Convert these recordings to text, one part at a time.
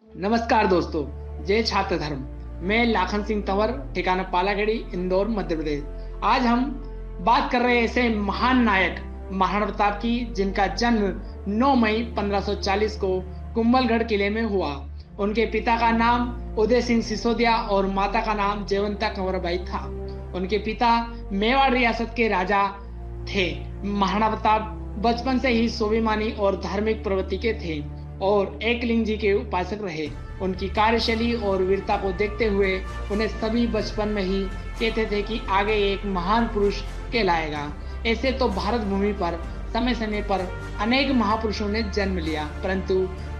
नमस्कार दोस्तों, जय छात्र धर्म। मैं लाखन सिंह तंवर, ठिकाना पालागढ़ी, इंदौर, मध्य प्रदेश। आज हम बात कर रहे हैं ऐसे महान नायक महाराणा प्रताप की, जिनका जन्म 9 मई 1540 को कुंभलगढ़ किले में हुआ। उनके पिता का नाम उदय सिंह सिसोदिया और माता का नाम जयवंता कंवरबाई था। उनके पिता मेवाड़ रियासत के राजा थे। महाराणा प्रताप बचपन से ही स्वाभिमानी और धार्मिक प्रवृत्ति के थे और एकलिंग जी के उपासक रहे। उनकी कार्यशैली और वीरता को देखते हुए उन्हें सभी बचपन में ही कहते थे कि आगे एक महान पुरुष कहलाएगा। ऐसे तो भारत भूमि पर समय समय पर अनेक महापुरुषों ने जन्म लिया, परंतु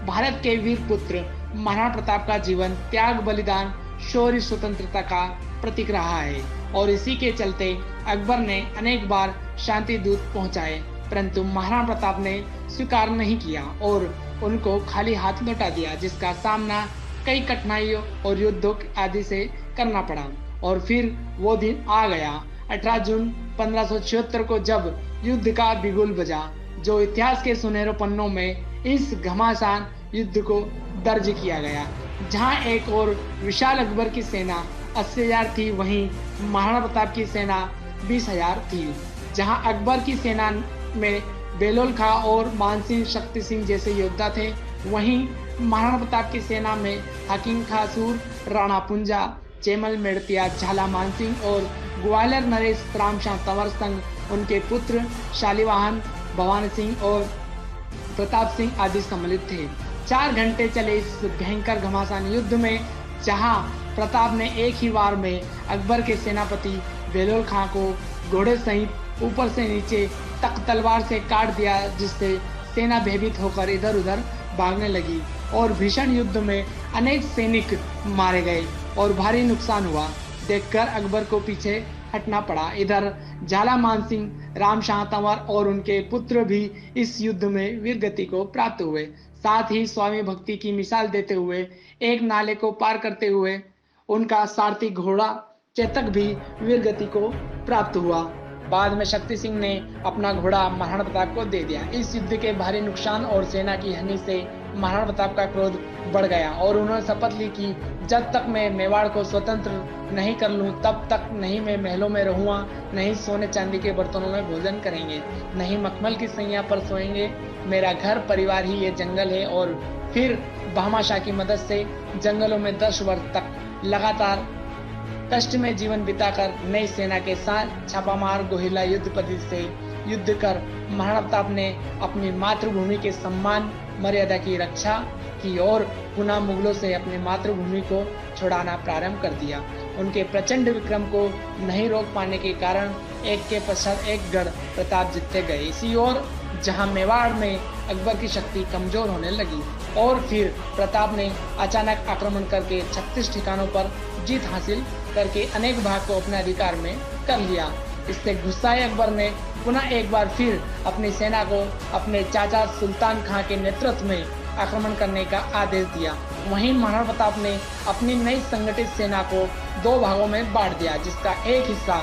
भारत के वीर पुत्र महाराणा प्रताप का जीवन त्याग, बलिदान, शौर्य, स्वतंत्रता का प्रतीक रहा है और इसी के चलते अकबर ने अनेक बार शांति दूत पहुंचाए, परंतु महाराणा प्रताप ने स्वीकार नहीं किया और उनको खाली हाथ लौटा दिया, जिसका सामना कई कठिनाइयों और युद्धों आदि से करना पड़ा। और फिर वो दिन आ गया 18 जून 1576 को, जब युद्ध का बिगुल बजा, जो इतिहास के सुनहरे पन्नों में इस घमासान युद्ध को दर्ज किया गया। जहां एक और विशाल अकबर की सेना 80,000 थी, वहीं महाराणा प्रताप की सेना 20,000 थी। जहां अकबर की सेना में बेलोल खां और मानसिंह, शक्ति सिंह जैसे योद्धा थे, वहीं महाराणा प्रताप की सेना में हकीम खां सूर, राणा पुंजा, चेमल मेड़तिया, झाला मानसिंह और ग्वालियर नरेश रामशाह तंवर संग उनके पुत्र शालिवाहन, भवानी सिंह और प्रताप सिंह आदि सम्मिलित थे। 4 घंटे चले इस भयंकर घमासान युद्ध में, जहां प्रताप ने एक ही वार में अकबर के सेनापति बेलोल खां को घोड़े सहित ऊपर से नीचे तक तलवार से काट दिया, जिससे सेना भयभीत होकर इधर उधर भागने लगी और भीषण युद्ध में अनेक सैनिक मारे गए और भारी नुकसान हुआ। देखकर अकबर को पीछे हटना पड़ा। इधर झाला मानसिंह, रामशाह तंवर और उनके पुत्र भी इस युद्ध में वीरगति को प्राप्त हुए। साथ ही स्वामी भक्ति की मिसाल देते हुए एक नाले को पार करते हुए उनका सारथी घोड़ा चेतक भी वीरगति को प्राप्त हुआ। बाद में शक्ति सिंह ने अपना घोड़ा महाराणा प्रताप को दे दिया। इस युद्ध के भारी नुकसान और सेना की हानि से महाराणा प्रताप का क्रोध बढ़ गया और उन्होंने शपथ ली कि जब तक मैं मेवाड़ को स्वतंत्र नहीं कर लूं, तब तक नहीं मैं महलों में रहूंगा, नहीं सोने चांदी के बर्तनों में भोजन करेंगे, नहीं मखमल की सैया पर सोएंगे। मेरा घर परिवार ही ये जंगल है। और फिर भामाशाह की मदद से जंगलों में 10 वर्ष तक लगातार कष्ट में जीवन बिताकर नई सेना के साथ छापामार गोहिला युद्ध पद्धति से युद्ध कर महाराणा प्रताप ने अपनी मातृभूमि के सम्मान मर्यादा की रक्षा की और पुनः मुगलों से अपनी मातृभूमि को छुड़ाना प्रारंभ कर दिया। उनके प्रचंड विक्रम को नहीं रोक पाने के कारण एक के पश्चात एक गढ़ प्रताप जीतते गए। इसी ओर जहां मेवाड़ में अकबर की शक्ति कमजोर होने लगी और फिर प्रताप ने अचानक आक्रमण करके 36 ठिकानों पर जीत हासिल करके अनेक भाग को अपने अधिकार में कर लिया। इससे गुस्साए अकबर ने पुनः एक बार फिर अपनी सेना को अपने चाचा सुल्तान खां के नेतृत्व में आक्रमण करने का आदेश दिया। वहीं महाराणा प्रताप ने अपनी नई संगठित सेना को 2 भागों में बांट दिया, जिसका एक हिस्सा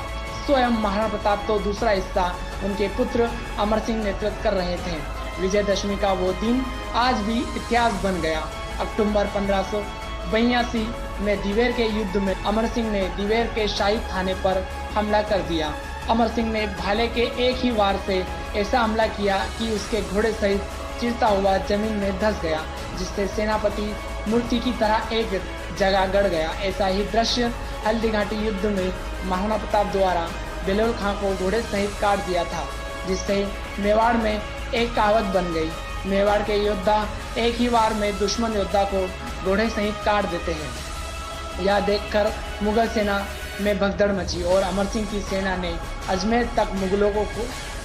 स्वयं महाराणा प्रताप तो दूसरा हिस्सा उनके पुत्र अमर सिंह नेतृत्व कर रहे थे। विजयदशमी का वो दिन आज भी इतिहास बन गया। अक्टूबर 1582 में दिवेर के युद्ध में अमर सिंह ने दिवेर के शाही थाने पर हमला कर दिया। अमर सिंह ने भाले के एक ही वार से ऐसा हमला किया कि उसके घोड़े सहित चिरता हुआ जमीन में धंस गया, जिससे सेनापति मूर्ति की तरह एक जगह गड़ गया। ऐसा ही दृश्य हल्दी घाटी युद्ध में महाराणा प्रताप द्वारा बेलोल खां को घोड़े सहित काट दिया था, जिससे मेवाड़ में एक कहावत बन गई, मेवाड़ के योद्धा एक ही वार में दुश्मन योद्धा को घोड़े सहित काट देते हैं। यह देखकर मुगल सेना में भगदड़ मची और अमर सिंह की सेना ने अजमेर तक मुगलों को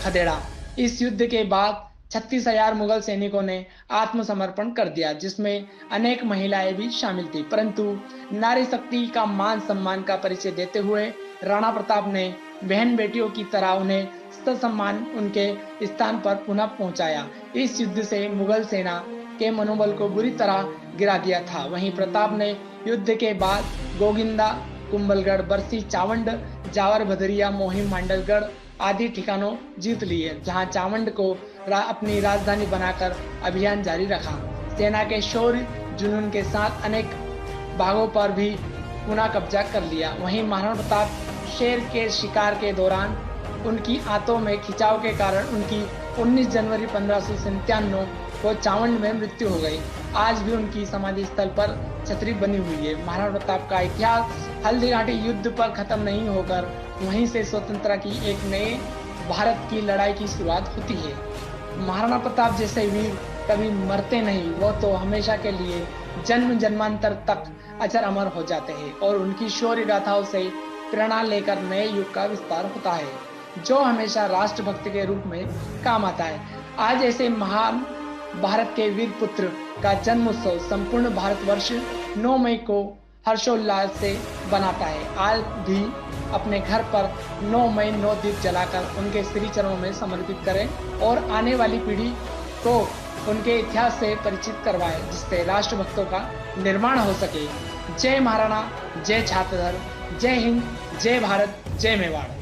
खदेड़ा। इस युद्ध के बाद 36,000 मुगल सैनिकों ने आत्मसमर्पण कर दिया, जिसमें अनेक महिलाएं भी शामिल थी। परंतु नारी शक्ति का मान सम्मान का परिचय देते हुए राणा प्रताप ने बहन बेटियों की तरह उन्हें ससम्मान उनके स्थान पर पुनः पहुंचाया। इस युद्ध से मुगल सेना के मनोबल को बुरी तरह गिरा दिया था। वहीं प्रताप ने युद्ध के बाद गोगिंदा, कुंभलगढ़, बरसी, चावंड, जावर, भदरिया, मोहिम, मांडलगढ़ आदि ठिकानों जीत लिए, जहां चावंड को अपनी राजधानी बनाकर अभियान जारी रखा। सेना के शौर्य, जुनून के साथ अनेक भागों पर भी पुनः कब्जा कर लिया। वहीं महाराणा प्रताप शेर के शिकार के दौरान उनकी आंतों में खिंचाव के कारण उनकी 19 जनवरी 1597 को चावंड में मृत्यु हो गई। आज भी उनकी समाधि स्थल पर छतरी बनी हुई है। महाराणा प्रताप का इतिहास हल्दीघाटी युद्ध पर खत्म नहीं होकर वहीं से स्वतंत्रता की एक नए भारत की लड़ाई की शुरुआत होती है। महाराणा प्रताप जैसे वीर कभी मरते नहीं, वो तो हमेशा के लिए जन्म जन्मांतर तक अजर अमर हो जाते हैं और उनकी शौर्य गाथाओं से प्रेरणा लेकर नए युग का विस्तार होता है, जो हमेशा राष्ट्रभक्ति के रूप में काम आता है। आज ऐसे महान भारत के वीर पुत्र का जन्म उत्सव संपूर्ण भारतवर्ष 9 मई को हर्षोल्लास से बनाता है। आज भी अपने घर पर 9 मई 9 दीप जलाकर उनके श्री चरणों में समर्पित करें और आने वाली पीढ़ी को उनके इतिहास से परिचित करवाएं, जिससे राष्ट्रभक्तों का निर्माण हो सके। जय महाराणा, जय छात्र धर्म, जय हिंद, जय भारत, जय मेवाड़।